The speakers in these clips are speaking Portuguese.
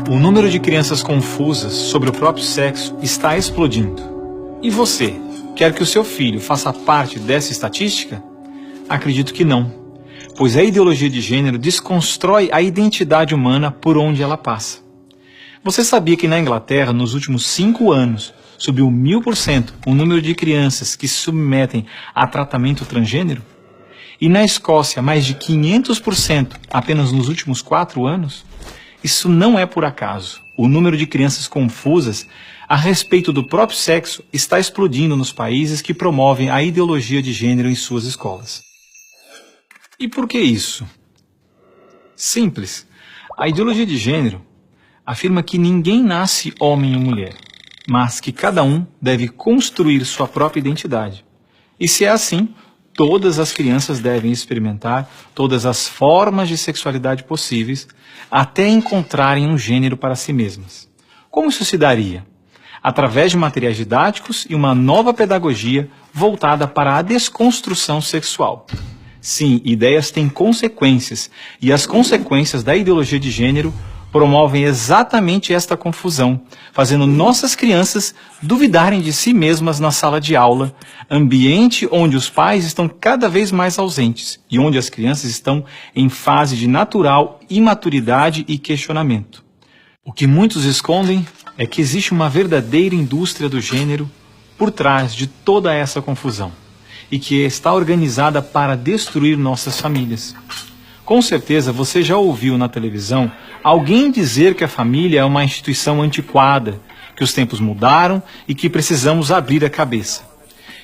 O número de crianças confusas sobre o próprio sexo está explodindo. E você, quer que o seu filho faça parte dessa estatística? Acredito que não, pois a ideologia de gênero desconstrói a identidade humana por onde ela passa. Você sabia que na Inglaterra, nos últimos 5 anos, subiu 1000% o número de crianças que se submetem a tratamento transgênero? E na Escócia, mais de 500% apenas nos últimos 4 anos? Isso não é por acaso. O número de crianças confusas a respeito do próprio sexo está explodindo nos países que promovem a ideologia de gênero em suas escolas. E por que isso? Simples. A ideologia de gênero afirma que ninguém nasce homem ou mulher, mas que cada um deve construir sua própria identidade. E se é assim, todas as crianças devem experimentar todas as formas de sexualidade possíveis até encontrarem um gênero para si mesmas. Como isso se daria? Através de materiais didáticos e uma nova pedagogia voltada para a desconstrução sexual. Sim, ideias têm consequências, e as consequências da ideologia de gênero promovem exatamente esta confusão, fazendo nossas crianças duvidarem de si mesmas na sala de aula, ambiente onde os pais estão cada vez mais ausentes e onde as crianças estão em fase de natural imaturidade e questionamento. O que muitos escondem é que existe uma verdadeira indústria do gênero por trás de toda essa confusão e que está organizada para destruir nossas famílias. Com certeza você já ouviu na televisão alguém dizer que a família é uma instituição antiquada, que os tempos mudaram e que precisamos abrir a cabeça.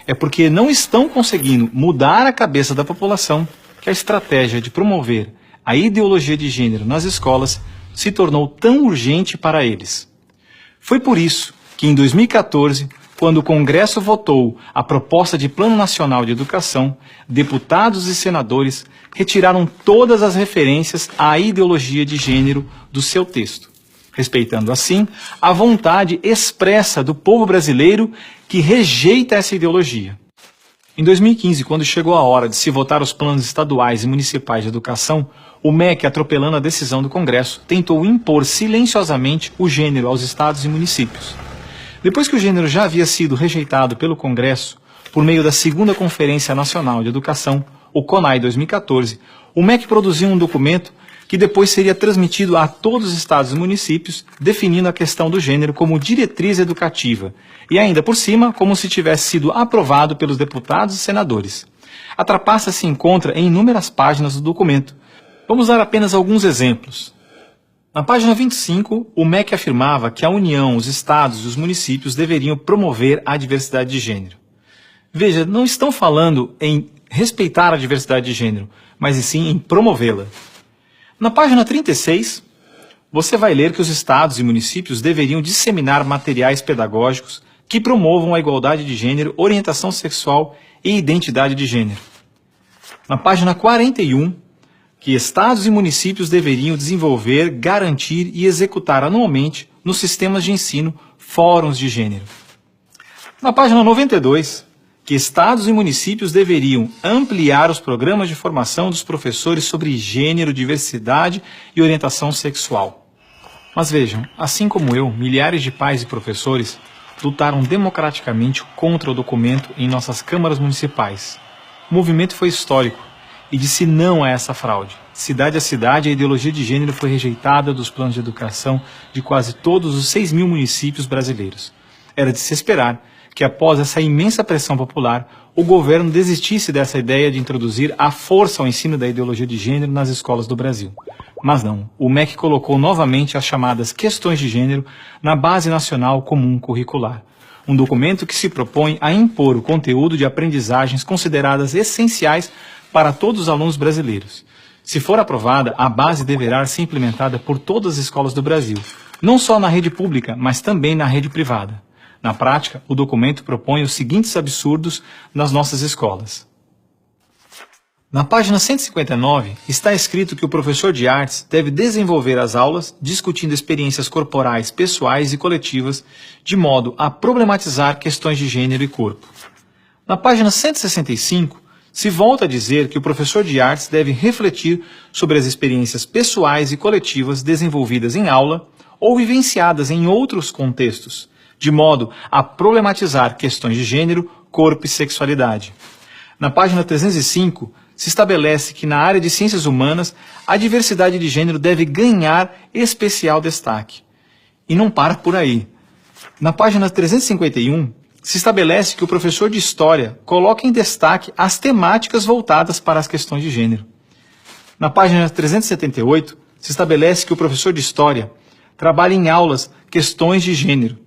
É porque não estão conseguindo mudar a cabeça da população que a estratégia de promover a ideologia de gênero nas escolas se tornou tão urgente para eles. Foi por isso que em 2014, quando o Congresso votou a proposta de Plano Nacional de Educação, deputados e senadores retiraram todas as referências à ideologia de gênero do seu texto, respeitando assim a vontade expressa do povo brasileiro que rejeita essa ideologia. Em 2015, quando chegou a hora de se votar os planos estaduais e municipais de educação, o MEC, atropelando a decisão do Congresso, tentou impor silenciosamente o gênero aos estados e municípios. Depois que o gênero já havia sido rejeitado pelo Congresso, por meio da segunda Conferência Nacional de Educação, o CONAE 2014, o MEC produziu um documento que depois seria transmitido a todos os estados e municípios, definindo a questão do gênero como diretriz educativa, e ainda por cima, como se tivesse sido aprovado pelos deputados e senadores. A trapaça se encontra em inúmeras páginas do documento. Vamos dar apenas alguns exemplos. Na página 25, o MEC afirmava que a União, os estados e os municípios deveriam promover a diversidade de gênero. Veja, não estão falando em respeitar a diversidade de gênero, mas sim em promovê-la. Na página 36, você vai ler que os estados e municípios deveriam disseminar materiais pedagógicos que promovam a igualdade de gênero, orientação sexual e identidade de gênero. Na página 41, que estados e municípios deveriam desenvolver, garantir e executar anualmente nos sistemas de ensino fóruns de gênero. Na página 92, que estados e municípios deveriam ampliar os programas de formação dos professores sobre gênero, diversidade e orientação sexual. Mas vejam, assim como eu, milhares de pais e professores lutaram democraticamente contra o documento em nossas câmaras municipais. O movimento foi histórico e disse não a essa fraude. Cidade a cidade, a ideologia de gênero foi rejeitada dos planos de educação de quase todos os 6.000 municípios brasileiros. Era de se esperar que após essa imensa pressão popular, o governo desistisse dessa ideia de introduzir à força ao ensino da ideologia de gênero nas escolas do Brasil. Mas não, o MEC colocou novamente as chamadas questões de gênero na Base Nacional Comum Curricular, um documento que se propõe a impor o conteúdo de aprendizagens consideradas essenciais para todos os alunos brasileiros. Se for aprovada, a base deverá ser implementada por todas as escolas do Brasil, não só na rede pública, mas também na rede privada. Na prática, o documento propõe os seguintes absurdos nas nossas escolas. Na página 159, está escrito que o professor de artes deve desenvolver as aulas discutindo experiências corporais, pessoais e coletivas, de modo a problematizar questões de gênero e corpo. Na página 165, se volta a dizer que o professor de artes deve refletir sobre as experiências pessoais e coletivas desenvolvidas em aula ou vivenciadas em outros contextos, de modo a problematizar questões de gênero, corpo e sexualidade. Na página 305, se estabelece que na área de ciências humanas, a diversidade de gênero deve ganhar especial destaque. E não para por aí. Na página 351, se estabelece que o professor de História coloca em destaque as temáticas voltadas para as questões de gênero. Na página 378, se estabelece que o professor de História trabalha em aulas questões de gênero,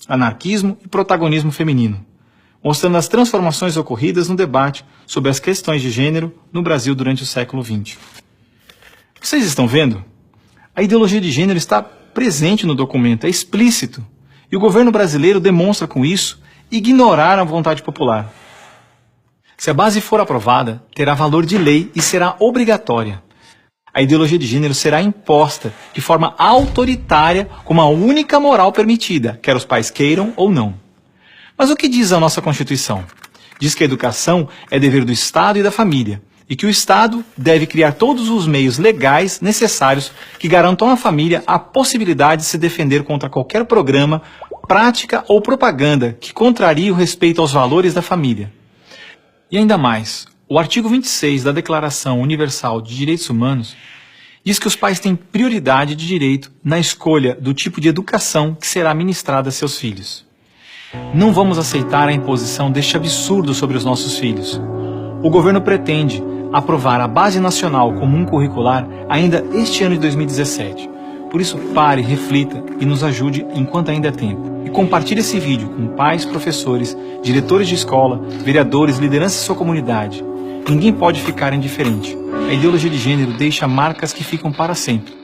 anarquismo e protagonismo feminino, mostrando as transformações ocorridas no debate sobre as questões de gênero no Brasil durante o século XX. Vocês estão vendo? A ideologia de gênero está presente no documento, é explícito, e o governo brasileiro demonstra com isso ignorar a vontade popular. Se a base for aprovada, terá valor de lei e será obrigatória. A ideologia de gênero será imposta de forma autoritária como a única moral permitida, quer os pais queiram ou não. Mas o que diz a nossa Constituição? Diz que a educação é dever do Estado e da família, e que o Estado deve criar todos os meios legais necessários que garantam à família a possibilidade de se defender contra qualquer programa, prática ou propaganda que contrarie o respeito aos valores da família. E ainda mais, o artigo 26 da Declaração Universal de Direitos Humanos diz que os pais têm prioridade de direito na escolha do tipo de educação que será ministrada a seus filhos. Não vamos aceitar a imposição deste absurdo sobre os nossos filhos. O governo pretende aprovar a Base Nacional Comum Curricular ainda este ano de 2017. Por isso, pare, reflita e nos ajude enquanto ainda é tempo. E compartilhe esse vídeo com pais, professores, diretores de escola, vereadores, lideranças de sua comunidade. Ninguém pode ficar indiferente. A ideologia de gênero deixa marcas que ficam para sempre.